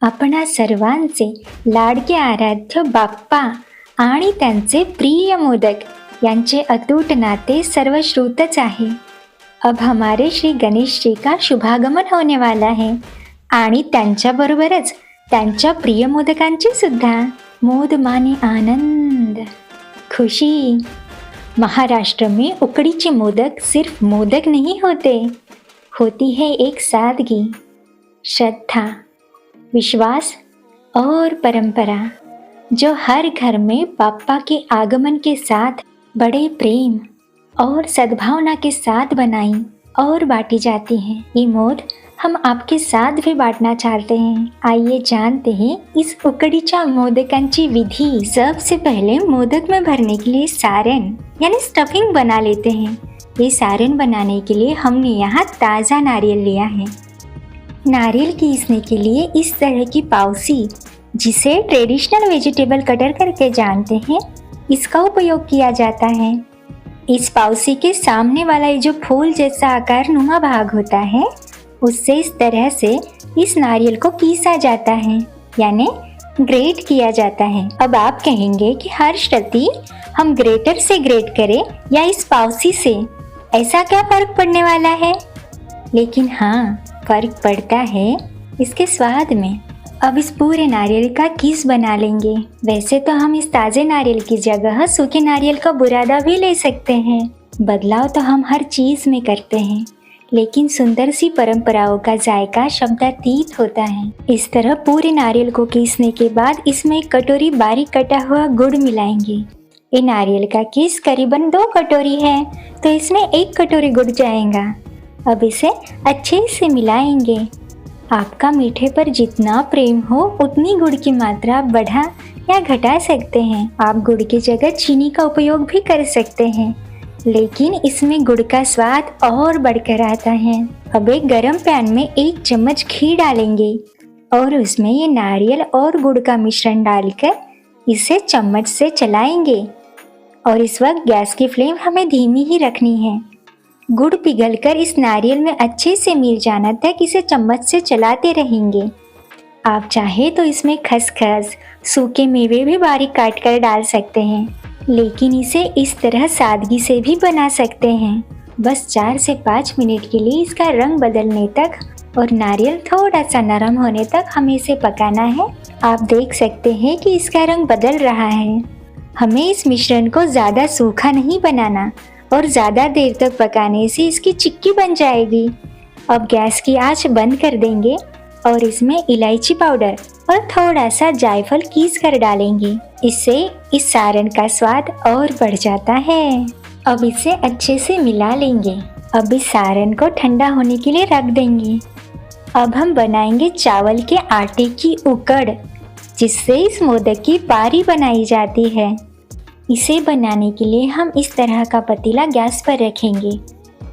आपणा सर्वांचे लाडके आराध्य बाप्पा आणि त्यांचे प्रिय मोदक यांचे अतूट नाते सर्वश्रुतच आहे। अब हमारे श्री गणेश जी का शुभागमन होने वाला है आणि त्यांच्याबरोबरच त्यांच्या प्रिय मोदकांची सुद्धा। मोद माने आनंद, खुशी। महाराष्ट्र में उकड़ीचे मोदक सिर्फ मोदक नहीं होते, होती है एक सादगी, श्रद्धा, विश्वास और परंपरा जो हर घर में बाप्पा के आगमन के साथ बड़े प्रेम और सद्भावना के साथ बनाई और बांटी जाती हैं। ये मोद हम आपके साथ भी बांटना चाहते हैं। आइए जानते हैं इस उकडीच्या मोदकांची विधि। सबसे पहले मोदक में भरने के लिए सारण यानी स्टफिंग बना लेते हैं। ये सारण बनाने के लिए हमने यहाँ ताज़ा नारियल लिया है। नारियल कीसने के लिए इस तरह की पाउसी, जिसे ट्रेडिशनल वेजिटेबल कटर करके जानते हैं, इसका उपयोग किया जाता है। इस पाउसी के सामने वाला ये जो फूल जैसा आकार नुमा भाग होता है, उससे इस तरह से इस नारियल को कीसा जाता है यानी ग्रेट किया जाता है। अब आप कहेंगे कि हर्षरती हम ग्रेटर से ग्रेट करें या इस पाउसी से, ऐसा क्या फर्क पड़ने वाला है? लेकिन हाँ, फर्क पड़ता है इसके स्वाद में। अब इस पूरे नारियल का कीस बना लेंगे। वैसे तो हम इस ताज़े नारियल की जगह सूखे नारियल का बुरादा भी ले सकते हैं। बदलाव तो हम हर चीज़ में करते हैं, लेकिन सुंदर सी परंपराओं का जायका शब्दातीत होता है। इस तरह पूरे नारियल को कीसने के बाद इसमें एक कटोरी बारीक कटा हुआ गुड़ मिलाएंगे। ये नारियल का कीस करीबन 2 कटोरी है, तो इसमें 1 कटोरी गुड़ जाएगा। अब इसे अच्छे से मिलाएंगे। आपका मीठे पर जितना प्रेम हो उतनी गुड़ की मात्रा बढ़ा या घटा सकते हैं। आप गुड़ की जगह चीनी का उपयोग भी कर सकते हैं, लेकिन इसमें गुड़ का स्वाद और बढ़कर आता है। अब एक गरम पैन में 1 चम्मच घी डालेंगे और उसमें ये नारियल और गुड़ का मिश्रण डालकर इसे चम्मच से चलाएंगे। और इस वक्त गैस की फ्लेम हमें धीमी ही रखनी है। गुड़ पिघलकर इस नारियल में अच्छे से मिल जाना तक इसे चम्मच से चलाते रहेंगे। आप चाहे तो इसमें खसखस, सूखे मेवे भी बारीक काट कर डाल सकते हैं, लेकिन इसे इस तरह सादगी से भी बना सकते हैं। बस 4 से 5 मिनट के लिए इसका रंग बदलने तक और नारियल थोड़ा सा नरम होने तक हमें इसे पकाना है। आप देख सकते हैं कि इसका रंग बदल रहा है। हमें इस मिश्रण को ज़्यादा सूखा नहीं बनाना और ज़्यादा देर तक पकाने से इसकी चिक्की बन जाएगी। अब गैस की आंच बंद कर देंगे और इसमें इलायची पाउडर और थोड़ा सा जायफल कीस कर डालेंगे। इससे इस सारण का स्वाद और बढ़ जाता है। अब इसे अच्छे से मिला लेंगे। अब इस सारण को ठंडा होने के लिए रख देंगे। अब हम बनाएंगे चावल के आटे की उकड़, जिससे इस मोदक की पारी बनाई जाती है। इसे बनाने के लिए हम इस तरह का पतीला गैस पर रखेंगे।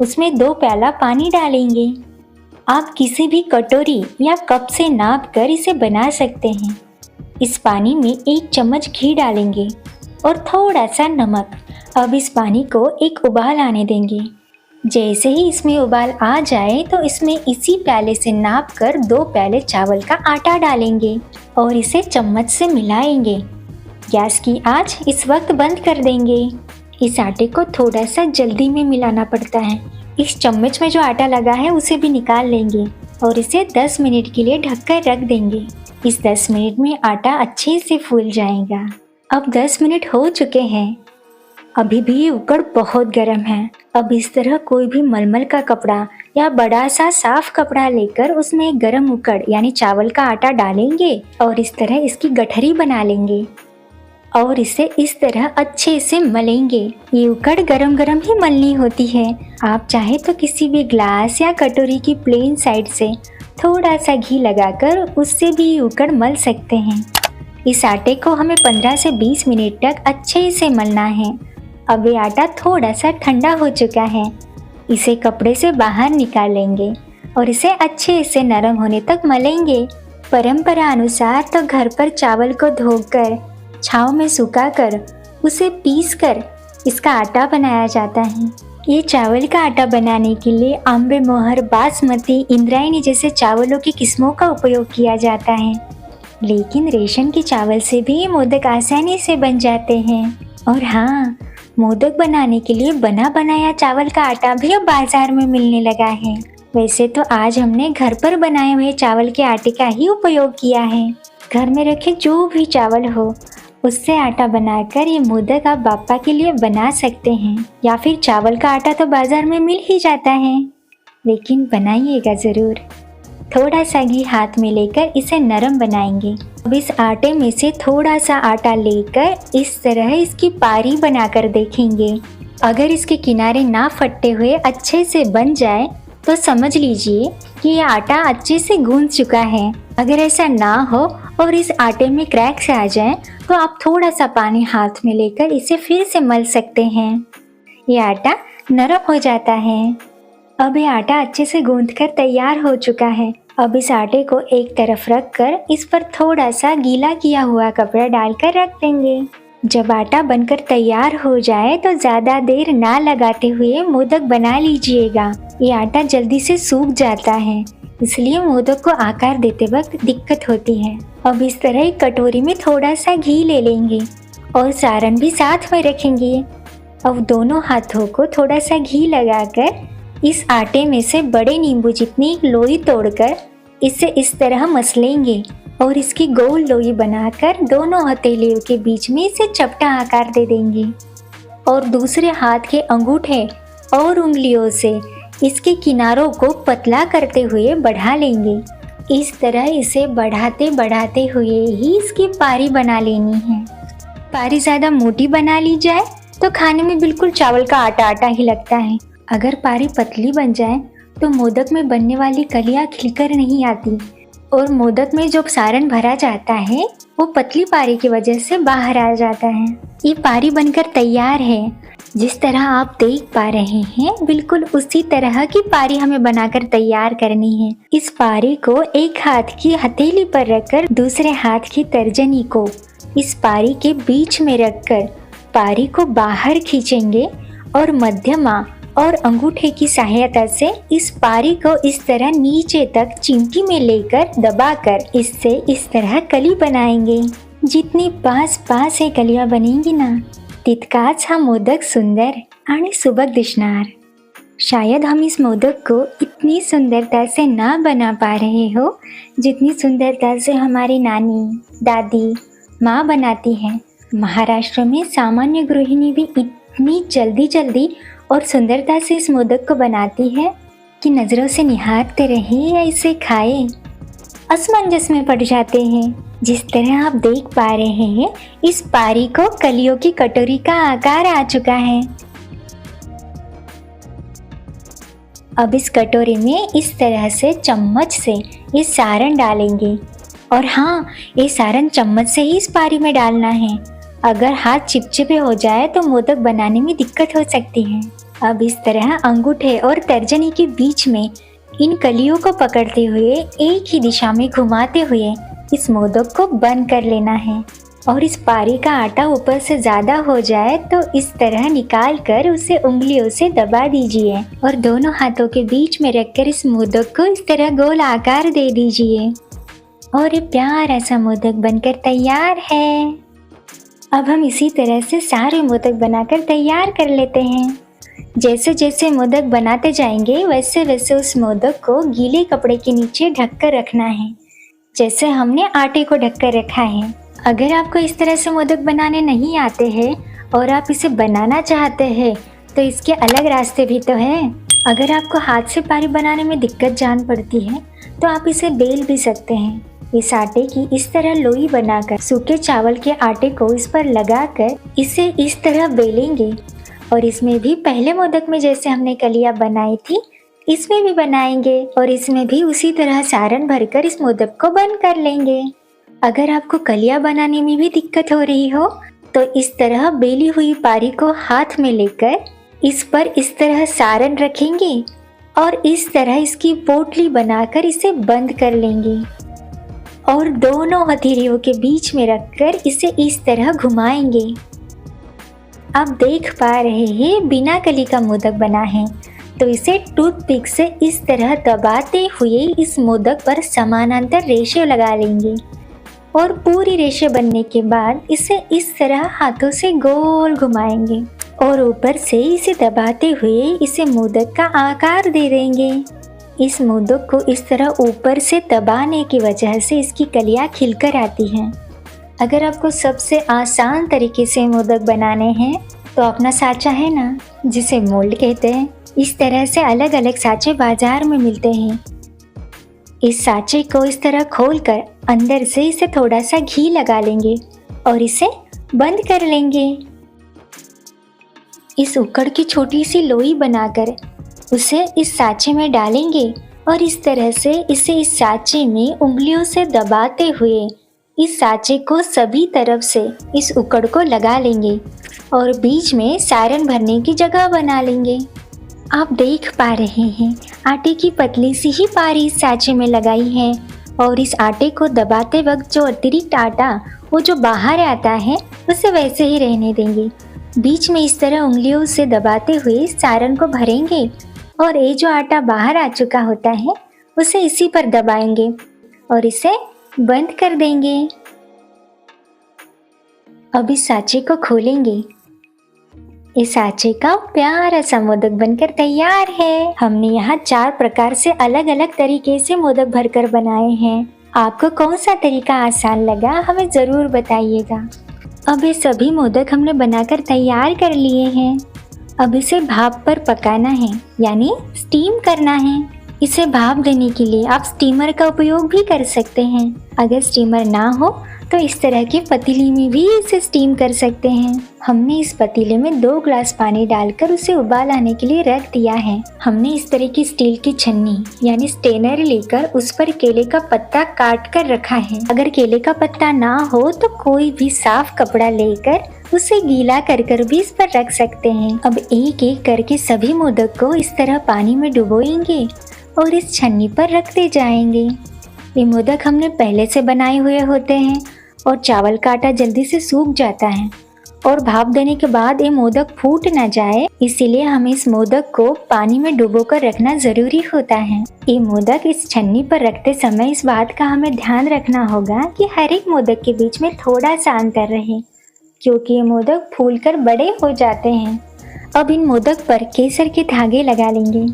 उसमें 2 प्याला पानी डालेंगे। आप किसी भी कटोरी या कप से नाप कर इसे बना सकते हैं। इस पानी में 1 चम्मच घी डालेंगे और थोड़ा सा नमक। अब इस पानी को एक उबाल आने देंगे। जैसे ही इसमें उबाल आ जाए तो इसमें इसी प्याले से नाप कर 2 प्याले चावल का आटा डालेंगे और इसे चम्मच से मिलाएंगे। गैस की आंच इस वक्त बंद कर देंगे। इस आटे को थोड़ा सा जल्दी में मिलाना पड़ता है। इस चम्मच में जो आटा लगा है उसे भी निकाल लेंगे और इसे 10 मिनट के लिए ढककर रख देंगे। इस 10 मिनट में आटा अच्छे से फूल जाएगा। अब 10 मिनट हो चुके हैं। अभी भी ये उकड़ बहुत गर्म है। अब इस तरह कोई भी मलमल का कपड़ा या बड़ा सा साफ कपड़ा लेकर उसमें एक गर्म उकड़ यानी चावल का आटा डालेंगे और इस तरह इसकी गठरी बना लेंगे और इसे इस तरह अच्छे से मलेंगे। ये उकड़ गरम गरम ही मलनी होती है। आप चाहे तो किसी भी ग्लास या कटोरी की प्लेन साइड से थोड़ा सा घी लगाकर उससे भी उकड़ मल सकते हैं। इस आटे को हमें 15 से 20 मिनट तक अच्छे से मलना है। अब ये आटा थोड़ा सा ठंडा हो चुका है। इसे कपड़े से बाहर निकाल लेंगे और इसे अच्छे से नरम होने तक मलेंगे। परंपरा अनुसार तो घर पर चावल को धोकर छाँव में सुखाकर उसे पीसकर इसका आटा बनाया जाता है। ये चावल का आटा बनाने के लिए अम्बे मोहर, बासमती, इंद्रायणी जैसे चावलों की किस्मों का उपयोग किया जाता है। लेकिन रेशन के चावल से भी ये मोदक आसानी से बन जाते हैं। और हाँ, मोदक बनाने के लिए बना बनाया चावल का आटा भी अब बाजार में मिलने लगा है। वैसे तो आज हमने घर पर बनाए हुए चावल के आटे का ही उपयोग किया है। घर में रखे जो भी चावल हो उससे आटा बनाकर ये मोदक आप बाप्पा के लिए बना सकते हैं। या फिर चावल का आटा तो बाजार में मिल ही जाता है, लेकिन बनाइएगा ज़रूर। थोड़ा सा घी हाथ में लेकर इसे नरम बनाएंगे। अब इस आटे में से थोड़ा सा आटा लेकर इस तरह इसकी पारी बनाकर देखेंगे। अगर इसके किनारे ना फटते हुए अच्छे से बन जाए तो समझ लीजिए कि ये आटा अच्छे से गूंथ चुका है। अगर ऐसा ना हो और इस आटे में क्रैक्स आ जाए तो आप थोड़ा सा पानी हाथ में लेकर इसे फिर से मल सकते हैं। ये आटा नरम हो जाता है। अब ये आटा अच्छे से गूंथकर तैयार हो चुका है। अब इस आटे को एक तरफ रख कर इस पर थोड़ा सा गीला किया हुआ कपड़ा डालकर रख देंगे। जब आटा बनकर तैयार हो जाए तो ज़्यादा देर ना लगाते हुए मोदक बना लीजिएगा। ये आटा जल्दी से सूख जाता है, इसलिए मोदक को आकार देते वक्त दिक्कत होती है। अब इस तरह एक कटोरी में थोड़ा सा घी ले लेंगे और सारण भी साथ में रखेंगे। अब दोनों हाथों को थोड़ा सा घी लगाकर इस आटे में से बड़े नींबू जितनी लोई तोड़कर इसे इस तरह मसलेंगे और इसकी गोल लोई बनाकर दोनों हथेलियों के बीच में इसे चपटा आकार दे देंगे और दूसरे हाथ के अंगूठे और उंगलियों से इसके किनारों को पतला करते हुए बढ़ा लेंगे। इस तरह इसे बढ़ाते बढ़ाते हुए ही इसकी पारी बना लेनी है। पारी ज़्यादा मोटी बना ली जाए तो खाने में बिल्कुल चावल का आटा आटा ही लगता है। अगर पारी पतली बन जाए तो मोदक में बनने वाली कलियां खिलकर नहीं आती और मोदक में जो सारण भरा जाता है वो पतली पारी की वजह से बाहर आ जाता है। ये पारी बनकर तैयार है। जिस तरह आप देख पा रहे हैं बिल्कुल उसी तरह की पारी हमें बनाकर तैयार करनी है। इस पारी को एक हाथ की हथेली पर रखकर दूसरे हाथ की तर्जनी को इस पारी के बीच में रखकर पारी को बाहर खींचेंगे और मध्यमा और अंगूठे की सहायता से इस पारी को इस तरह नीचे तक चिमटी में लेकर दबाकर इससे इस तरह कली बनाएंगे। जितनी पास पास हे कलियां बनेंगी ना तितकाच हा मोदक सुंदर आणि सुबक दिसणार। शायद हम इस मोदक को इतनी सुंदरता से ना बना पा रहे हो जितनी सुंदरता से हमारी नानी दादी माँ बनाती है। महाराष्ट्र में सामान्य गृहिणी भी इतनी जल्दी जल्दी और सुंदरता से इस मोदक को बनाती है कि नज़रों से निहारते रहे या इसे खाए असमंजस में पड़ जाते हैं। जिस तरह आप देख पा रहे हैं इस पारी को कलियों की कटोरी का आकार आ चुका है। अब इस कटोरी में इस तरह से चम्मच से ये सारण डालेंगे और हाँ, ये सारण चम्मच से ही इस पारी में डालना है। अगर हाथ चिपचिपे हो जाए तो मोदक बनाने में दिक्कत हो सकती है। अब इस तरह अंगूठे और तर्जनी के बीच में इन कलियों को पकड़ते हुए एक ही दिशा में घुमाते हुए इस मोदक को बंद कर लेना है। और इस पारी का आटा ऊपर से ज़्यादा हो जाए तो इस तरह निकाल कर उसे उंगलियों से दबा दीजिए और दोनों हाथों के बीच में रखकर इस मोदक को इस तरह गोल आकार दे दीजिए और ये प्यारा सा मोदक बनकर तैयार है। अब हम इसी तरह से सारे मोदक बनाकर तैयार कर लेते हैं। जैसे जैसे मोदक बनाते जाएंगे वैसे वैसे उस मोदक को गीले कपड़े के नीचे ढक कर रखना है, जैसे हमने आटे को ढक कर रखा है। अगर आपको इस तरह से मोदक बनाने नहीं आते हैं और आप इसे बनाना चाहते हैं तो इसके अलग रास्ते भी तो हैं। अगर आपको हाथ से पारी बनाने में दिक्कत जान पड़ती है तो आप इसे बेल भी सकते हैं। इस आटे की इस तरह लोई बनाकर सूखे चावल के आटे को इस पर लगाकर इसे इस तरह बेलेंगे और इसमें भी पहले मोदक में जैसे हमने कलियां बनाई थी इसमें भी बनाएंगे और इसमें भी उसी तरह सारण भरकर इस मोदक को बंद कर लेंगे। अगर आपको कलियां बनाने में भी दिक्कत हो रही हो तो इस तरह बेली हुई पारी को हाथ में लेकर इस पर इस तरह सारण रखेंगे और इस तरह इसकी पोटली बनाकर इसे बंद कर लेंगे और दोनों हथेलियों के बीच में रखकर इसे इस तरह घुमाएंगे। आप देख पा रहे हैं बिना कली का मोदक बना है, तो इसे टूथपिक से इस तरह दबाते हुए इस मोदक पर समानांतर रेशे लगा लेंगे। और पूरी रेशे बनने के बाद इसे इस तरह हाथों से गोल घुमाएंगे और ऊपर से इसे दबाते हुए इसे मोदक का आकार दे देंगे। इस मोदक को इस तरह ऊपर से दबाने की वजह से इसकी कलियां खिलकर आती हैं। अगर आपको सबसे आसान तरीके से मोदक बनाने हैं तो अपना साँचा है ना, जिसे मोल्ड कहते हैं, इस तरह से अलग अलग साँचे बाजार में मिलते हैं। इस साँचे को इस तरह खोलकर अंदर से इसे थोड़ा सा घी लगा लेंगे और इसे बंद कर लेंगे। इस उकड़ की छोटी सी लोई बनाकर उसे इस साँचे में डालेंगे और इस तरह से इसे इस साँचे में उंगलियों से दबाते हुए इस साँचे को सभी तरफ से इस उकड़ को लगा लेंगे और बीच में सारण भरने की जगह बना लेंगे। आप देख पा रहे हैं आटे की पतली सी ही पारी इस साँचे में लगाई है और इस आटे को दबाते वक्त जो अतिरिक्त आटा वो जो बाहर आता है उसे वैसे ही रहने देंगे। बीच में इस तरह उंगलियों से दबाते हुए सारण को भरेंगे और ये जो आटा बाहर आ चुका होता है उसे इसी पर दबाएंगे और इसे बंद कर देंगे। अब इस साँचे को खोलेंगे। इस साँचे का प्यारा सा मोदक बनकर तैयार है। हमने यहाँ 4 प्रकार से अलग अलग तरीके से मोदक भरकर बनाए हैं। आपको कौन सा तरीका आसान लगा हमें ज़रूर बताइएगा। अब ये सभी मोदक हमने बनाकर तैयार कर लिए हैं। अब इसे भाप पर पकाना है, यानी स्टीम करना है। इसे भाप देने के लिए आप स्टीमर का उपयोग भी कर सकते हैं। अगर स्टीमर ना हो तो इस तरह की पतीली में भी इसे स्टीम कर सकते हैं। हमने इस पतीले में 2 ग्लास पानी डालकर उसे उबाल आने के लिए रख दिया है। हमने इस तरह की स्टील की छन्नी यानी स्टेनर लेकर उस पर केले का पत्ता काट कर रखा है। अगर केले का पत्ता ना हो तो कोई भी साफ कपड़ा लेकर उसे गीला कर कर भी इस पर रख सकते हैं। अब एक एक करके सभी मोदक को इस तरह पानी में डुबोएंगे और इस छन्नी पर रखते जाएंगे। ये मोदक हमने पहले से बनाए हुए होते हैं और चावल का आटा जल्दी से सूख जाता है और भाप देने के बाद ये मोदक फूट ना जाए, इसीलिए हमें इस मोदक को पानी में डुबोकर रखना जरूरी होता है। ये मोदक इस छन्नी पर रखते समय इस बात का हमें ध्यान रखना होगा कि हर एक मोदक के बीच में थोड़ा सा अंतर रहे, क्योंकि ये मोदक फूलकर बड़े हो जाते हैं। अब इन मोदक पर केसर के धागे लगा लेंगे।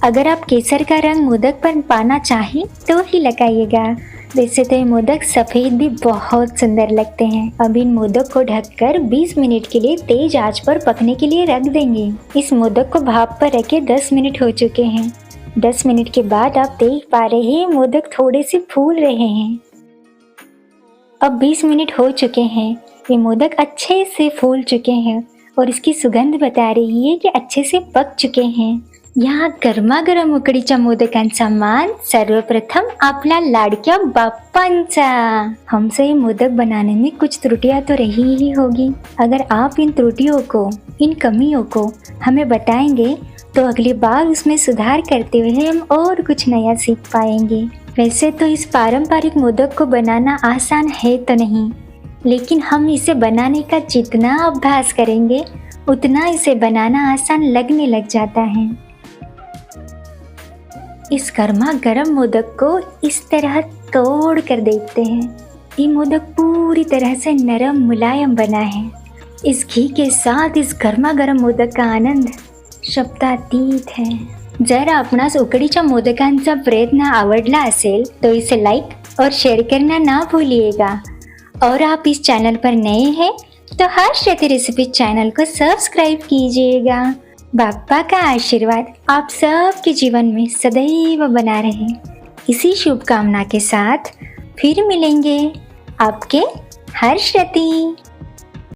अगर आप केसर का रंग मोदक पर पाना चाहें तो ही लगाइएगा। वैसे तो ये मोदक सफ़ेद भी बहुत सुंदर लगते हैं। अब इन मोदक को ढककर 20 मिनट के लिए तेज आंच पर पकने के लिए रख देंगे। इस मोदक को भाप पर रखे 10 मिनट हो चुके हैं। 10 मिनट के बाद आप देख पा रहे हैं मोदक थोड़े से फूल रहे हैं। अब 20 मिनट हो चुके हैं। ये मोदक अच्छे से फूल चुके हैं और इसकी सुगंध बता रही है कि अच्छे से पक चुके हैं। यहाँ गरमागरम उकडीच्या मोदकांचा मान सर्वप्रथम आपल्या लाडक्या बाप्पांचा। हमसे ये मोदक बनाने में कुछ त्रुटियां तो रही ही होगी। अगर आप इन त्रुटियों को, इन कमियों को हमें बताएंगे तो अगली बार उसमें सुधार करते हुए हम और कुछ नया सीख पाएंगे। वैसे तो इस पारंपरिक मोदक को बनाना आसान है तो नहीं, लेकिन हम इसे बनाने का जितना अभ्यास करेंगे उतना इसे बनाना आसान लगने लग जाता है। इस गर्मा गर्म मोदक को इस तरह तोड़ कर देखते हैं। ये मोदक पूरी तरह से नरम मुलायम बना है। इस घी के साथ इस गर्मा गर्म मोदक का आनंद शब्दातीत है। जर आपणास उकडीच्या मोदकांचा प्रयत्न आवडला असेल तो इसे लाइक और शेयर करना ना भूलिएगा। और आप इस चैनल पर नए हैं तो हर्षरति रेसिपी चैनल को सब्सक्राइब कीजिएगा। बाप्पा का आशीर्वाद आप सबके जीवन में सदैव बना रहे। इसी शुभकामना के साथ फिर मिलेंगे। आपके हर्षरति।